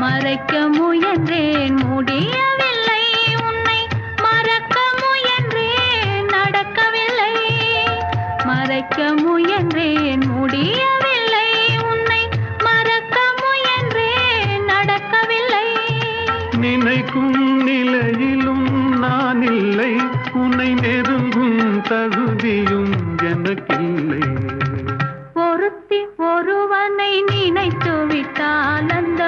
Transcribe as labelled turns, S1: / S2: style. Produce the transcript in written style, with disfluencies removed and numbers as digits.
S1: மறைக்க முயன்றேன் முடியவில்லை, உன்னை மறக்க முயன்றேன் நடக்கவில்லை. மறைக்க முயன்றேன் முடியவில்லை, உன்னை மறக்க முயன்றேன் நடக்கவில்லை.
S2: நினைக்கும் நிலையிலும் நான் இல்லை, உன்னை நெருங்கும் தகுதியும் எனக்கில்லை.
S1: ஒருத்தி ஒருவனை நினைத்து விட்டால் அந்த